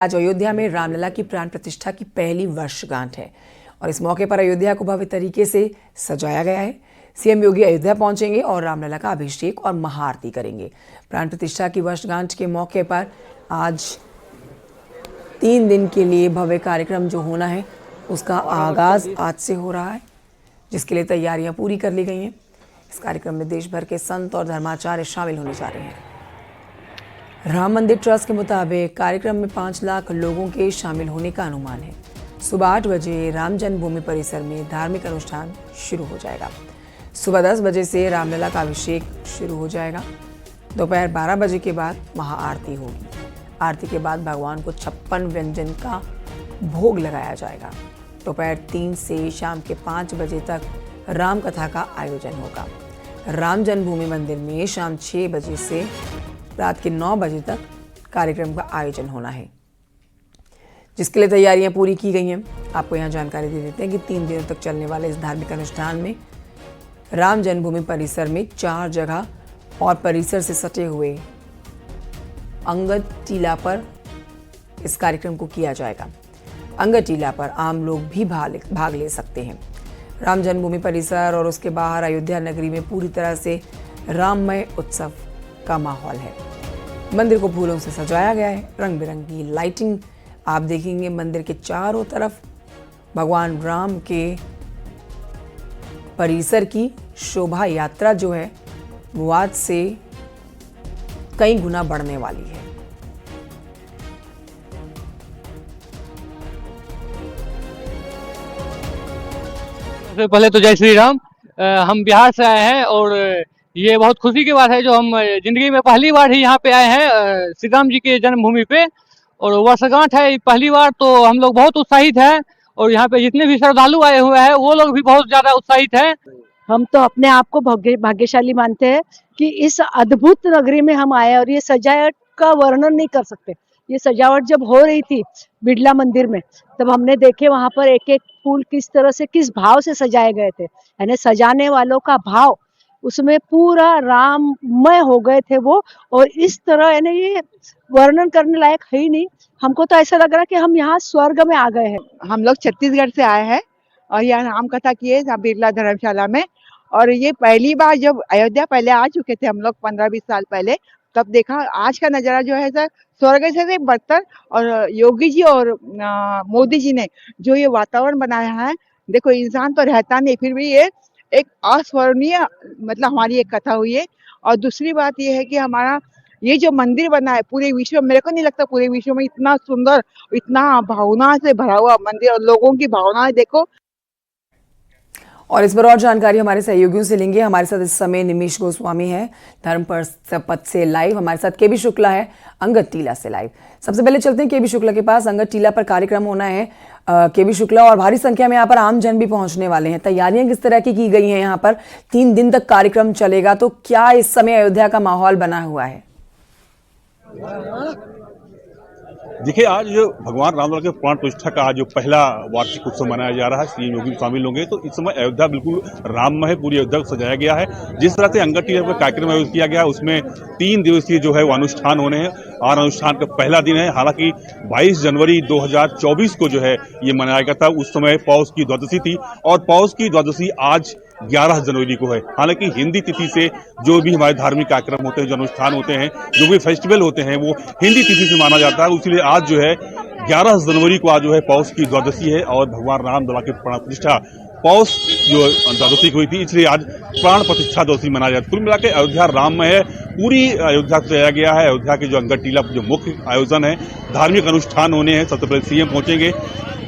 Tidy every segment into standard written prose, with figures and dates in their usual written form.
आज अयोध्या में रामलला की प्राण प्रतिष्ठा की पहली वर्षगांठ है और इस मौके पर अयोध्या को भव्य तरीके से सजाया गया है। सीएम योगी अयोध्या पहुंचेंगे और रामलला का अभिषेक और महाआरती करेंगे। प्राण प्रतिष्ठा की वर्षगांठ के मौके पर आज 3 दिन के लिए भव्य कार्यक्रम जो होना है उसका आगाज आज से हो रहा है, जिसके लिए तैयारियां पूरी कर ली गई हैं। इस कार्यक्रम में देश भर के संत और धर्माचार्य शामिल होने जा रहे हैं। राम मंदिर ट्रस्ट के मुताबिक कार्यक्रम में 5 लाख लोगों के शामिल होने का अनुमान है। सुबह 8 बजे राम जन्मभूमि परिसर में धार्मिक अनुष्ठान शुरू हो जाएगा। सुबह 10 बजे से रामलला का अभिषेक शुरू हो जाएगा। दोपहर 12 बजे के बाद महाआरती होगी। आरती के बाद भगवान को 56 व्यंजन का भोग लगाया जाएगा। दोपहर 3 से शाम के 5 बजे तक राम कथा का आयोजन होगा। राम जन्मभूमि मंदिर में शाम 6 बजे से रात के 9 बजे तक कार्यक्रम का आयोजन होना है, जिसके लिए तैयारियां पूरी की गई हैं। आपको यहां जानकारी दे देते हैं कि 3 दिनों तक चलने वाले इस धार्मिक अनुष्ठान में राम जन्मभूमि परिसर में 4 जगह और परिसर से सटे हुए अंगद टीला पर इस कार्यक्रम को किया जाएगा। अंगद टीला पर आम लोग भी भाग ले सकते हैं। राम जन्मभूमि परिसर और उसके बाहर अयोध्या नगरी में पूरी तरह से राममय उत्सव का माहौल है। मंदिर को फूलों से सजाया गया है। रंग बिरंगी लाइटिंग आप देखेंगे। मंदिर के चारों तरफ भगवान राम के परिसर की शोभा यात्रा जो है वो आज से कई गुना बढ़ने वाली है। सबसे पहले तो जय श्री राम। हम बिहार से आए हैं और ये बहुत खुशी की बात है जो हम जिंदगी में पहली बार ही यहाँ पे आए हैं श्री राम जी के जन्मभूमि पे, और वर्षगांठ है पहली बार, तो हम लोग बहुत उत्साहित हैं और यहाँ पे जितने भी श्रद्धालु आए हुए हैं वो लोग भी बहुत ज्यादा उत्साहित हैं। हम तो अपने आप को भाग्यशाली मानते हैं कि इस अद्भुत नगरी में हम आए, और ये सजावट का वर्णन नहीं कर सकते। ये सजावट जब हो रही थी बिड़ला मंदिर में, तब हमने देखे वहां पर एक एक फूल किस तरह से, किस भाव से सजाए गए थे। यानी सजाने वालों का भाव उसमें पूरा राममय हो गए थे वो, और इस तरह यानी ये वर्णन करने लायक है ही नहीं। हमको तो ऐसा लग रहा कि हम यहाँ स्वर्ग में आ गए हैं। हम लोग छत्तीसगढ़ से आए हैं और यहाँ राम कथा किए बिरला धर्मशाला में, और ये पहली बार जब अयोध्या पहले आ चुके थे हम लोग 15-20 साल पहले, तब देखा आज का नजारा जो है सर स्वर्ग से बढ़कर। और योगी जी और मोदी जी ने जो ये वातावरण बनाया है, देखो इंसान तो रहता नहीं, फिर भी ये एक अस्वर्णीय मतलब हमारी एक कथा हुई है। और दूसरी बात ये है कि हमारा ये जो मंदिर बना है पूरे विश्व में, मेरे को नहीं लगता पूरे विश्व में इतना सुंदर, इतना भावना से भरा हुआ मंदिर, और लोगों की भावनाएं देखो। और इस पर और जानकारी हमारे सहयोगियों से लेंगे। हमारे साथ इस समय निमिष गोस्वामी है धर्मपथ से लाइव, हमारे साथ केबी शुक्ला है अंगद टीला से लाइव। सबसे पहले चलते हैं केबी शुक्ला के पास। अंगद टीला पर कार्यक्रम होना है केबी शुक्ला, और भारी संख्या में यहाँ पर आमजन भी पहुंचने वाले हैं। तैयारियां किस तरह की गई हैं यहाँ पर? 3 दिन तक कार्यक्रम चलेगा, तो क्या इस समय अयोध्या का माहौल बना हुआ है? देखिए, आज जो भगवान रामलला के प्राण प्रतिष्ठा का आज जो पहला वार्षिक उत्सव मनाया जा रहा है, सीएम योगी शामिल होंगे, तो इस समय अयोध्या बिल्कुल राममय है। पूरी अयोध्या को सजाया गया है। जिस तरह से अंगद टीला पर कार्यक्रम आयोजित किया गया है उसमें 3 दिवसीय जो है वो अनुष्ठान होने हैं, और अनुष्ठान का पहला दिन है। हालांकि 22 जनवरी 2024 को जो है ये मनाया गया था, उस समय पौष की द्वादशी थी, और पौष की द्वादशी आज 11 जनवरी को है। हालांकि हिंदी तिथि से जो भी हमारे धार्मिक कार्यक्रम होते हैं, जो अनुष्ठान होते हैं, जो भी फेस्टिवल होते हैं, वो हिंदी तिथि से माना जाता है। इसलिए आज जो है 11 जनवरी को आज जो है पौष की द्वादशी है, और भगवान रामलला की प्राण प्रतिष्ठा पौष जो द्वादशी हुई थी, इसलिए आज प्राण प्रतिष्ठा द्वादशी मनाया जाता है। कुल मिलाकर अयोध्या राममय है। पूरी अयोध्या को सजाया गया है। अयोध्या के जो अंगद टीला जो मुख्य आयोजन है, धार्मिक अनुष्ठान होने हैं। सबसे पहले सीएम पहुंचेंगे,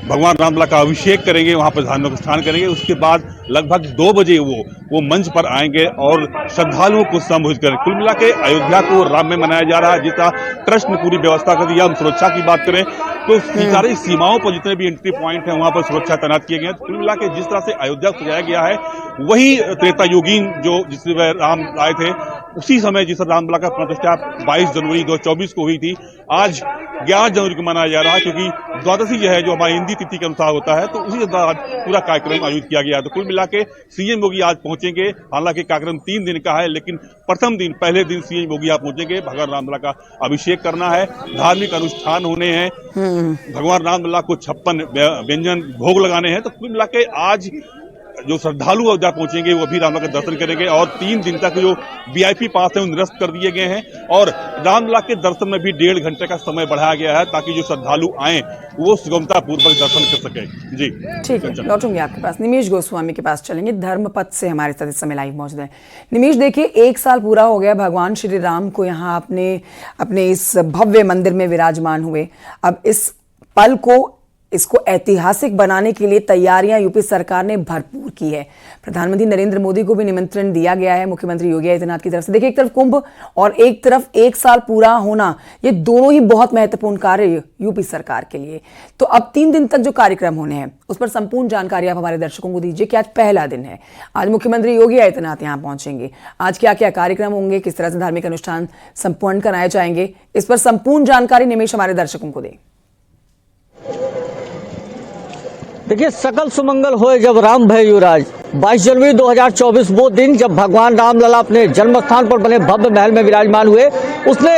भगवान रामलला का अभिषेक करेंगे, वहां पर धार्मिक अनुष्ठान करेंगे। उसके बाद लगभग 2 बजे वो मंच पर आएंगे और श्रद्धालुओं को संबोधित करेंगे। कुल मिला के अयोध्या को राम में मनाया जा रहा है। जिस तरह ट्रस्ट ने पूरी व्यवस्था कर दी है। हम सुरक्षा की बात करें तो सारी सीमाओं पर जितने भी एंट्री पॉइंट है वहां पर सुरक्षा तैनात किए गए हैं। कुल मिला के जिस तरह से अयोध्या को सजाया गया है, वही त्रेता युगीन जो जिसमें राम आए थे उसी समय जिस रामलला का प्राण प्रतिष्ठा 22 जनवरी 2024 को हुई थी, आज 11 जनवरी को मनाया जा रहा है, क्योंकि द्वादशी जो है जो हमारी हिंदी तिथि के अनुसार होता है, तो उसी दौरान पूरा कार्यक्रम आयोजित किया गया है। तो कुल मिला के सीएम योगी आज पहुंचेंगे। हालांकि कार्यक्रम 3 दिन का है, लेकिन प्रथम दिन पहले दिन सीएम योगी यहाँ पहुंचेंगे। भगवान रामलला का अभिषेक करना है, धार्मिक अनुष्ठान होने हैं, भगवान रामलला को 56 व्यंजन भोग लगाने हैं। तो कुल मिला के आज जो श्रद्धालु अयोध्या पहुंचेंगे वो भी रामलला का दर्शन करेंगे, और 3 दिन तक जो वीआईपी पास है वो निरस्त कर दिए गए हैं, और रामलला के दर्शन में भी 1.5 घंटे का समय बढ़ाया गया है, ताकि जो श्रद्धालु आए वो सुगमता पूर्वक दर्शन कर सके। जी ठीक है, लौटूंगी आपके पास। निमेश गोस्वामी के पास चलेंगे, धर्मपथ से हमारे साथ इस समय लाइव मौजूद है। निमेश, देखिए 1 साल पूरा हो गया भगवान श्री राम को यहाँ अपने इस भव्य मंदिर में विराजमान हुए। अब इस पल को, इसको ऐतिहासिक बनाने के लिए तैयारियां यूपी सरकार ने भरपूर की है। प्रधानमंत्री नरेंद्र मोदी को भी निमंत्रण दिया गया है मुख्यमंत्री योगी आदित्यनाथ की तरफ से। देखिए, एक तरफ कुंभ और एक तरफ 1 साल पूरा होना, ये दोनों ही बहुत महत्वपूर्ण कार्य यूपी सरकार के लिए। तो अब 3 दिन तक जो कार्यक्रम होने हैं उस पर संपूर्ण जानकारी आप हमारे दर्शकों को दीजिए कि आज पहला दिन है, आज मुख्यमंत्री योगी आदित्यनाथ यहाँ पहुंचेंगे, आज क्या क्या कार्यक्रम होंगे, किस तरह से धार्मिक अनुष्ठान संपन्न कराए जाएंगे, इस पर संपूर्ण जानकारी निमेश हमारे दर्शकों को दे। देखिए, सकल सुमंगल होए जब राम भय युवराज। 22 जनवरी 2024 वो दिन जब भगवान रामलला अपने जन्म स्थान पर बने भव्य महल में विराजमान हुए। उसने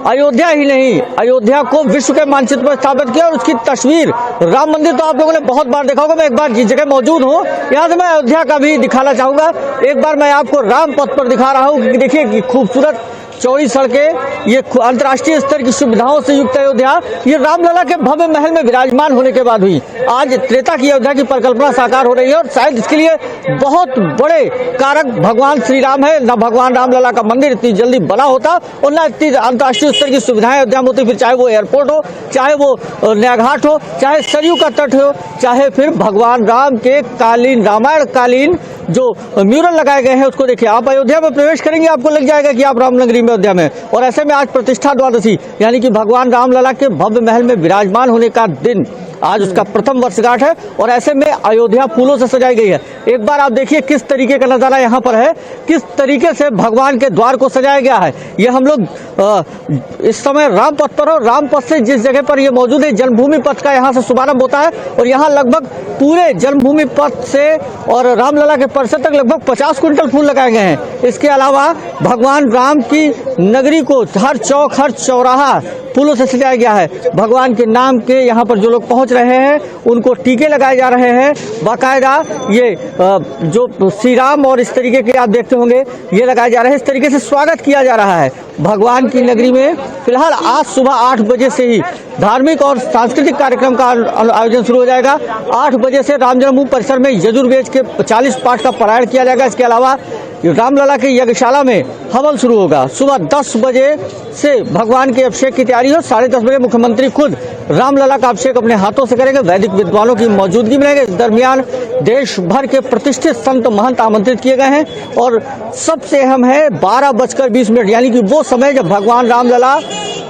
अयोध्या ही नहीं, अयोध्या को विश्व के मानचित्र पर स्थापित किया, और उसकी तस्वीर, राम मंदिर तो आप लोगों ने बहुत बार देखा होगा। मैं एक बार जिस जगह मौजूद हूँ यहाँ से मैं अयोध्या का भी दिखाना चाहूंगा। एक बार मैं आपको राम पथ पर दिखा रहा हूँ कि देखिए कि खूबसूरत चौड़ी सड़कें, ये अंतर्राष्ट्रीय स्तर की सुविधाओं से युक्त अयोध्या, ये रामलला के भव्य महल में विराजमान होने के बाद हुई। आज त्रेता की अयोध्या की परिकल्पना साकार हो रही है, और शायद इसके लिए बहुत बड़े कारक भगवान श्री राम है। न भगवान रामलला का मंदिर इतनी जल्दी बना होता, और न इतनी अंतर्राष्ट्रीय स्तर की सुविधाएं अयोध्या में होती, फिर चाहे वो एयरपोर्ट हो, चाहे वो नया घाट हो, चाहे सरयू का तट हो, चाहे फिर भगवान राम के कालीन, रामायण कालीन जो म्यूरल लगाए गए हैं उसको देखिए। आप अयोध्या में प्रवेश करेंगे, आपको लग जाएगा कि आप रामनगरी में, अयोध्या में। और ऐसे में आज प्रतिष्ठा द्वादशी, यानी कि भगवान रामलला के भव्य महल में विराजमान होने का दिन, आज उसका प्रथम वर्षगांठ है, और ऐसे में अयोध्या फूलों से सजाई गई है। एक बार आप देखिए किस तरीके का नजारा यहाँ पर है, किस तरीके से भगवान के द्वार को सजाया गया है। ये हम लोग इस समय राम पथ पर हो, राम पथ से जिस जगह पर ये मौजूद है, जन्मभूमि पथ का यहाँ से शुभारंभ होता है, और यहाँ लगभग पूरे जन्मभूमि पथ से और रामलला के परिसर तक लगभग 50 क्विंटल फूल लगाए गए हैं। इसके अलावा भगवान राम की नगरी को हर चौक, हर चौराहा फूलों से सजाया गया है। भगवान के नाम के यहाँ पर जो लोग पहुँच रहे हैं उनको टीके लगाए जा रहे हैं। बाकायदा ये जो श्री राम और इस तरीके के आप देखते होंगे ये लगाए जा रहे हैं, इस तरीके से स्वागत किया जा रहा है भगवान की नगरी में। फिलहाल आज सुबह 8 बजे से ही धार्मिक और सांस्कृतिक कार्यक्रम का आयोजन शुरू हो जाएगा। 8 बजे से राम जन्मभूमि परिसर में यजुर्वेद के 40 पाठ का पारायण किया जाएगा। इसके अलावा रामलला के यज्ञशाला में हवन शुरू होगा। सुबह 10 बजे से भगवान के अभिषेक की तैयारी हो। 10:30 बजे मुख्यमंत्री खुद रामलला का अभिषेक अपने हाथों से करेंगे। वैदिक विद्वानों की मौजूदगी में रहेंगे। इस दरमियान देश भर के प्रतिष्ठित संत महंत आमंत्रित किए गए हैं, और सबसे अहम है 12:20 यानी कि वो समय जब भगवान रामलला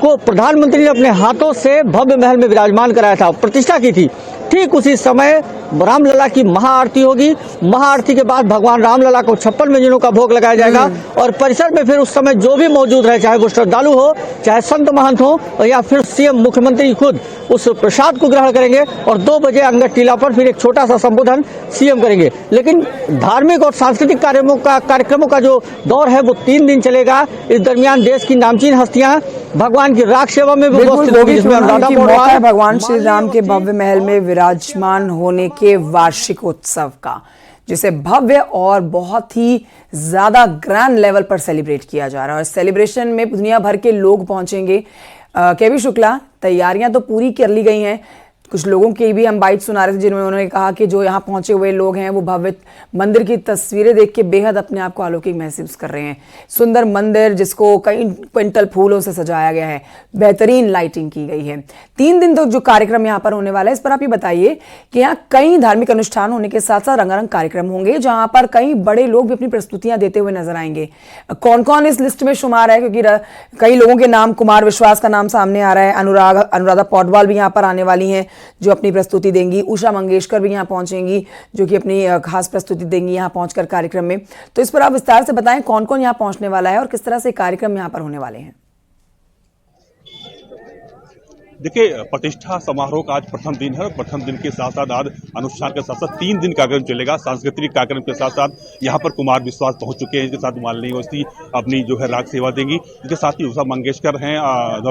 को प्रधानमंत्री ने अपने हाथों से भव्य महल में विराजमान कराया था, प्रतिष्ठा की थी। ठीक उसी समय रामलला की महाआरती होगी। महाआरती के बाद भगवान रामलला को 56 व्यंजनों का भोग लगाया जाएगा, और परिसर में फिर उस समय जो भी मौजूद रहे, चाहे वो श्रद्धालु हो, चाहे संत महंत हो, या फिर सीएम मुख्यमंत्री खुद उस प्रसाद को ग्रहण करेंगे। और 2 बजे अंगद टीला पर फिर एक छोटा सा संबोधन सीएम करेंगे। लेकिन धार्मिक और सांस्कृतिक कार्यक्रमों का जो दौर है वो 3 दिन चलेगा। इस दरमियान देश की नामचीन हस्तियां भगवान की राख सेवा में भी उपस्थित होगी, जिसमें अनुराधा पौडवाल है भगवान श्री राम के भव्य महल में विराजमान होने के वार्षिक उत्सव का, जिसे भव्य और बहुत ही ज्यादा ग्रैंड लेवल पर सेलिब्रेट किया जा रहा है। और सेलिब्रेशन में दुनिया भर के लोग पहुंचेंगे। केवी शुक्ला, तैयारियां तो पूरी कर ली गई हैं। कुछ लोगों की भी हम बाइट सुना रहे थे जिनमें उन्होंने कहा कि जो यहाँ पहुंचे हुए लोग हैं वो भव्य मंदिर की तस्वीरें देख के बेहद अपने आप को अलौकिक महसूस कर रहे हैं। सुंदर मंदिर जिसको कई क्विंटल फूलों से सजाया गया है, बेहतरीन लाइटिंग की गई है। 3 दिन तो जो कार्यक्रम यहाँ पर होने वाला है, इस पर आप ये बताइए कि यहाँ कई धार्मिक अनुष्ठान होने के साथ साथ रंगारंग कार्यक्रम होंगे, जहाँ पर कई बड़े लोग भी अपनी प्रस्तुतियां देते हुए नजर आएंगे। कौन कौन इस लिस्ट में शुमार है? क्योंकि कई लोगों के नाम, कुमार विश्वास का नाम सामने आ रहा है, अनुराधा पौडवाल भी यहाँ पर आने वाली हैं, जो अपनी प्रस्तुति देंगी। उषा मंगेशकर भी यहाँ पहुंचेंगी, जो कि अपनी खास प्रस्तुति देंगी यहाँ पहुंचकर कार्यक्रम में। तो इस पर आप विस्तार से बताएं कौन कौन यहाँ पहुंचने वाला है और किस तरह से कार्यक्रम यहाँ पर होने वाले हैं। देखिए, प्रतिष्ठा समारोह का आज प्रथम दिन है और प्रथम दिन के साथ साथ आज अनुष्ठान के साथ साथ 3 दिन कार्यक्रम चलेगा। सांस्कृतिक कार्यक्रम के साथ साथ यहाँ पर कुमार विश्वास पहुंच चुके हैं, इसके साथ मालिनी अवस्थी अपनी जो है राग सेवा देंगी। इसके साथ ही उषा मंगेशकर हैं,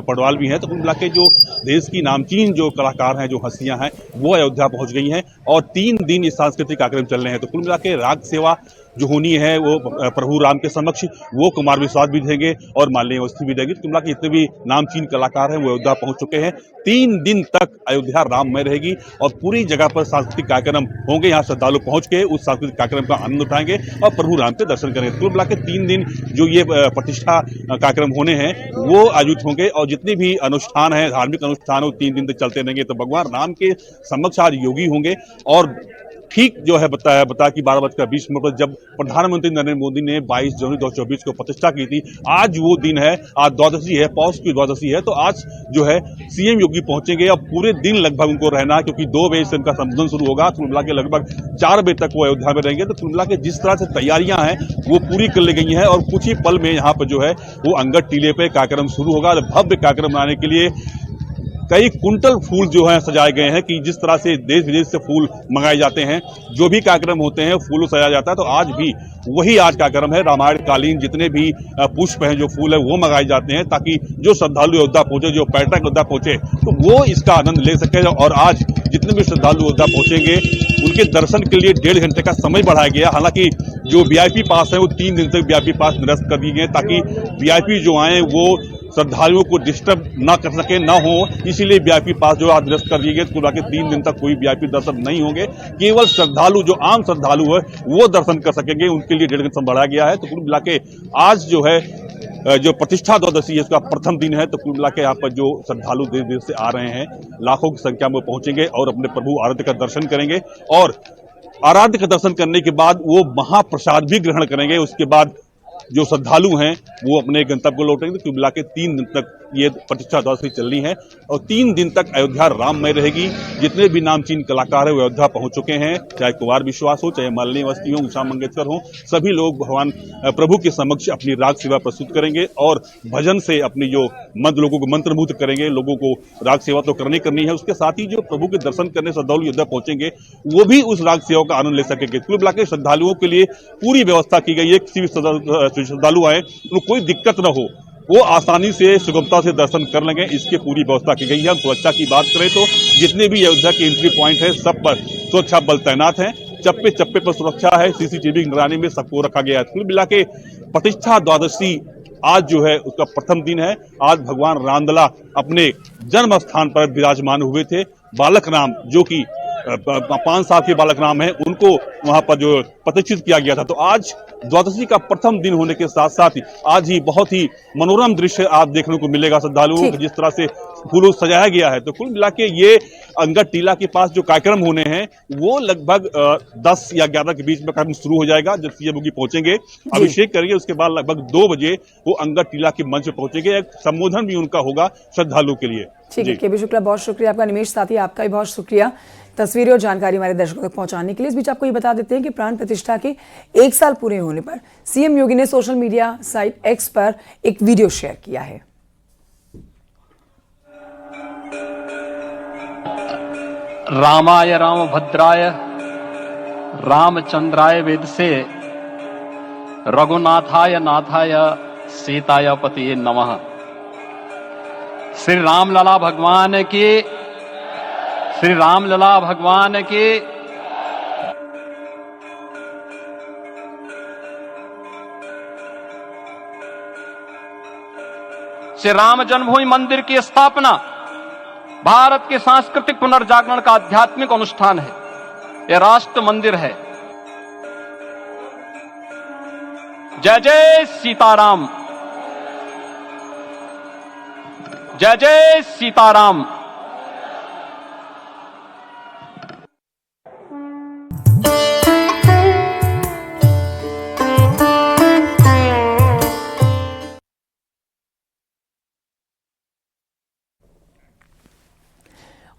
पडवाल भी हैं। तो कुल मिला के जो देश की नामचीन जो कलाकार हैं, जो हस्तियां हैं, वो अयोध्या पहुंच गई हैं और 3 दिन इस सांस्कृतिक कार्यक्रम चल रहे हैं। तो कुल मिला के राग सेवा जो होनी है वो प्रभु राम के समक्ष वो कुमार विश्वास भी देंगे और मालिनी अवस्थी भी देंगे। कुल मिला के जितने भी नामचीन कलाकार हैं वो अयोध्या पहुंच चुके हैं। 3 दिन तक अयोध्या राममय रहेगी और पूरी जगह पर सांस्कृतिक कार्यक्रम होंगे। यहाँ श्रद्धालु पहुंच के उस सांस्कृतिक कार्यक्रम का आनंद उठाएंगे और प्रभु राम के दर्शन करेंगे। कुल मिला के 3 दिन जो ये प्रतिष्ठा कार्यक्रम होने हैं वो आयोजित होंगे और जितने भी अनुष्ठान है, धार्मिक अनुष्ठान, वो 3 दिन तक चलते रहेंगे। तो भगवान राम के समक्ष आज योगी होंगे और ठीक जो है बता कि 12:20 पर जब प्रधानमंत्री नरेंद्र मोदी ने 22 जनवरी 2024 को प्रतिष्ठा की थी, आज वो दिन है, आज द्वादशी है, पौष की द्वादशी है। तो आज जो है सीएम योगी पहुंचेंगे और पूरे दिन लगभग उनको रहना है, क्योंकि 2 बजे से उनका संबोधन शुरू होगा। कुल मिला के लगभग 4 बजे तक वो अयोध्या में रहेंगे। तो कुल मिला के जिस तरह से तैयारियां हैं वो पूरी कर ली गई हैं और कुछ ही पल में यहाँ पर जो है वो अंगद टीले पे कार्यक्रम शुरू होगा। भव्य कार्यक्रम बनाने के लिए कई कुंटल फूल जो हैं सजाए गए हैं कि जिस तरह से देश विदेश से फूल मंगाए जाते हैं, जो भी कार्यक्रम होते हैं फूलों सजाया जाता है। तो आज भी वही आज कार्यक्रम है। रामायण कालीन जितने भी पुष्प हैं, जो फूल है वो मंगाए जाते हैं ताकि जो श्रद्धालु अयोध्या पहुंचे, जो पर्यटक अयोध्या पहुंचे, तो वो इसका आनंद ले सके। और आज जितने भी श्रद्धालु अयोध्या पहुंचेंगे उनके दर्शन के लिए 1.5 घंटे का समय बढ़ाया गया। हालांकि जो वीआईपी पास है वो 3 दिन तक वीआईपी पास निरस्त कर दिए गए ताकि वीआईपी जो आए वो श्रद्धालुओं को डिस्टर्ब ना कर सके, ना हो, इसीलिए वीआईपी पास जो आज निरस्त कर दिए गए। पूरा के 3 दिन तक कोई वीआईपी दर्शन नहीं होंगे, केवल श्रद्धालु जो आम श्रद्धालु है वो दर्शन कर सकेंगे, उनके लिए 1.5 घंटा बढ़ाया गया है। तो कुल मिला के आज जो है जो प्रतिष्ठा द्वादशी है इसका प्रथम दिन है। तो कुल मिला के यहाँ पर जो श्रद्धालु देश विदेश से आ रहे हैं लाखों की संख्या में पहुंचेंगे और अपने प्रभु आराध्य का दर्शन करेंगे और आराध्य का दर्शन करने के बाद वो महाप्रसाद भी ग्रहण करेंगे। उसके बाद जो श्रद्धालु हैं वो अपने गंतव्य को लौटेंगे। कुल मिला के 3 दिन तक ये प्रतिष्ठा द्वादशी चलनी है और 3 दिन तक अयोध्या राममय रहेगी। जितने भी नामचीन कलाकार है वो अयोध्या पहुंच चुके हैं, चाहे कुमार विश्वास हो, चाहे मालिनी अवस्थी हो, उषा मंगेशकर हो, सभी लोग भगवान प्रभु के समक्ष अपनी राग सेवा प्रस्तुत करेंगे और भजन से अपनी जो लोगों को मंत्रमुग्ध करेंगे। लोगों को राग सेवा तो करनी है, उसके साथ ही जो प्रभु के दर्शन करने श्रद्धालु अयोध्या पहुंचेंगे वो भी उस राग सेवा का आनंद ले सकेंगे। कुल मिला के श्रद्धालुओं के लिए पूरी व्यवस्था की गई है। किसी भी श्रद्धालु आए उनको कोई दिक्कत न हो, वो आसानी से सुगमता से दर्शन कर लेंगे, इसकी पूरी व्यवस्था की गई है। हम सुरक्षा की बात करें तो जितने भी अयोध्या के एंट्री पॉइंट है सब पर सुरक्षा बल तैनात है, चप्पे चप्पे पर सुरक्षा है, सीसीटीवी की निगरानी में सबको रखा गया है। कुल मिला के प्रतिष्ठा द्वादशी आज जो है उसका प्रथम दिन है। आज भगवान रामलला अपने जन्म स्थान पर विराजमान हुए थे। बालक राम जो कि 5 साल के बालक राम है, उनको वहां पर जो प्रतिष्ठित किया गया था। तो आज द्वादशी का प्रथम दिन होने के साथ साथ आज ही बहुत ही मनोरम दृश्य आप देखने को मिलेगा श्रद्धालुओं को, जिस तरह से फूलों सजाया गया है। तो कुल मिला के ये अंगद टीला के पास जो कार्यक्रम होने हैं वो लगभग 10 या 11 के बीच में कार्यक्रम शुरू हो जाएगा। जब सीएम योगी पहुंचेंगे, अभिषेक करेंगे, उसके बाद लगभग 2 बजे वो अंगद टीला के मंच पर पहुंचेंगे। एक संबोधन भी उनका होगा श्रद्धालुओं के लिए। ठीक है, केबी शुक्ला, बहुत शुक्रिया आपका। निमेश साथी, आपका भी बहुत शुक्रिया तस्वीरें और जानकारी हमारे दर्शकों तक पहुंचाने के लिए। इस बीच आपको ये बता देते हैं कि प्राण प्रतिष्ठा के 1 साल पूरे होने पर सीएम योगी ने सोशल मीडिया साइट एक्स पर एक वीडियो शेयर किया है। रामाय रामभद्राय रामचंद्राय वेदसे रघुनाथाय नाथाय सीताय पतिये नमः। श्री रामलला भगवान की, श्री रामलला भगवान की। श्री राम जन्मभूमि मंदिर की स्थापना भारत के सांस्कृतिक पुनर्जागरण का आध्यात्मिक अनुष्ठान है। यह राष्ट्र मंदिर है। जय जय सीताराम, जय जय सीताराम।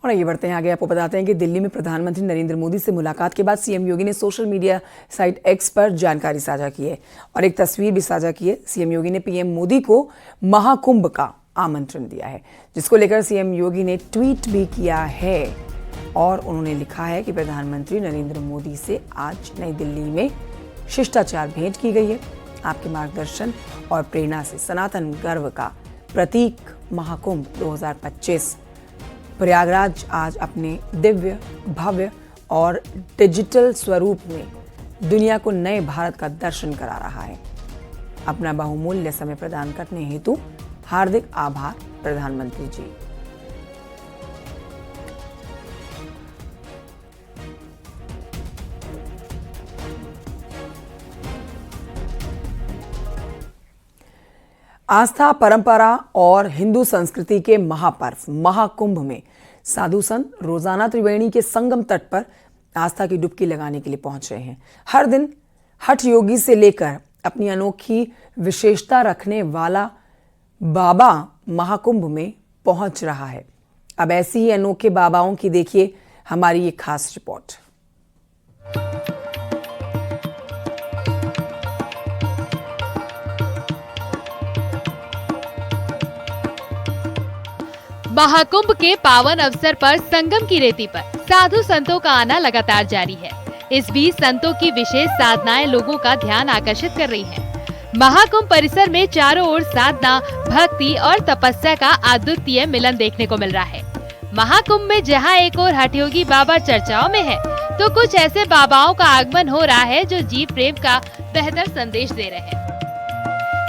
और आगे बढ़ते हैं आगे। आपको बताते हैं कि दिल्ली में प्रधानमंत्री नरेंद्र मोदी से मुलाकात के बाद सीएम योगी ने सोशल मीडिया साइट एक्स पर जानकारी साझा की है और एक तस्वीर भी साझा की है। सीएम योगी ने पीएम मोदी को महाकुंभ का आमंत्रण दिया है, जिसको लेकर सीएम योगी ने ट्वीट भी किया है और उन्होंने लिखा है कि प्रधानमंत्री नरेंद्र मोदी से आज नई दिल्ली में शिष्टाचार भेंट की गई है। आपके मार्गदर्शन और प्रेरणा से सनातन गर्व का प्रतीक महाकुंभ 2025 प्रयागराज आज अपने दिव्य, भव्य और डिजिटल स्वरूप में दुनिया को नए भारत का दर्शन करा रहा है। अपना बहुमूल्य समय प्रदान करने हेतु हार्दिक आभार प्रधानमंत्री जी। आस्था, परंपरा और हिंदू संस्कृति के महापर्व महाकुंभ में साधु संत रोजाना त्रिवेणी के संगम तट पर आस्था की डुबकी लगाने के लिए पहुंच रहे हैं। हर दिन हठ योगी से लेकर अपनी अनोखी विशेषता रखने वाला बाबा महाकुंभ में पहुंच रहा है। अब ऐसी ही अनोखे बाबाओं की देखिए हमारी ये खास रिपोर्ट। महाकुंभ के पावन अवसर पर संगम की रेती पर साधु संतों का आना लगातार जारी है। इस बीच संतों की विशेष साधनाएं लोगों का ध्यान आकर्षित कर रही हैं। महाकुंभ परिसर में चारों ओर साधना, भक्ति और तपस्या का अद्वितीय मिलन देखने को मिल रहा है। महाकुंभ में जहां एक और हठयोगी बाबा चर्चाओं में है, तो कुछ ऐसे बाबाओं का आगमन हो रहा है जो जीव प्रेम का बेहतर संदेश दे रहे हैं।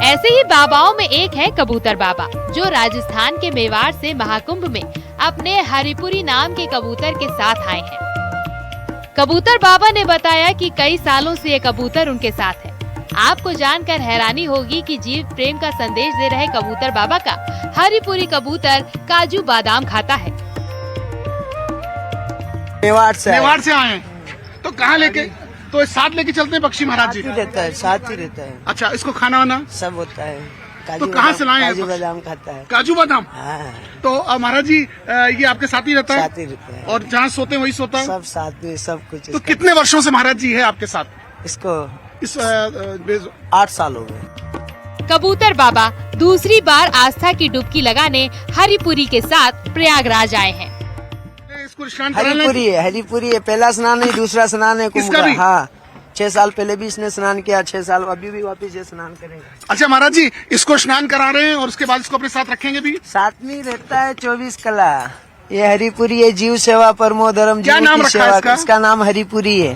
ऐसे ही बाबाओं में एक है कबूतर बाबा, जो राजस्थान के मेवाड़ से महाकुंभ में अपने हरिपुरी नाम के कबूतर के साथ आए हैं। कबूतर बाबा ने बताया कि कई सालों से ये कबूतर उनके साथ है। आपको जानकर हैरानी होगी कि जीव प्रेम का संदेश दे रहे कबूतर बाबा का हरिपुरी कबूतर काजू बादाम खाता है। मेवाड़ से आए हैं तो कहाँ लेके तो साथ लेके चलते हैं पक्षी महाराज जी? रहता है, साथ ही रहता है। अच्छा, इसको खाना वाना सब होता है। तो कहाँ से लाए हैं? काजू बादाम खाता है। काजू बादाम? हाँ। तो महाराज जी ये आपके साथ ही रहता है? साथ ही रहता है। और जहाँ सोते हैं वही सोता है? सब साथ में, सब कुछ। तो कितने वर्षों से महाराज जी है आपके साथ? इसको इस 8 साल हो गए। कबूतर बाबा दूसरी बार आस्था की डुबकी लगाने हरिपुरी के साथ प्रयागराज आए हैं। इसको स्नान हरिपुरी है। पहला स्नान है, दूसरा स्नान है कुंभ का। हाँ, 6 साल पहले भी इसने स्नान किया, 6 साल अभी भी वापिस ये स्नान करेगा। अच्छा महाराज जी, इसको स्नान करा रहे हैं और उसके बाद इसको अपने साथ रखेंगे भी? साथ में रहता है 24 कला। ये हरिपुरी है, जीव सेवा परमो धर्म। क्या नाम रखा है इसका? इसका नाम हरिपुरी है।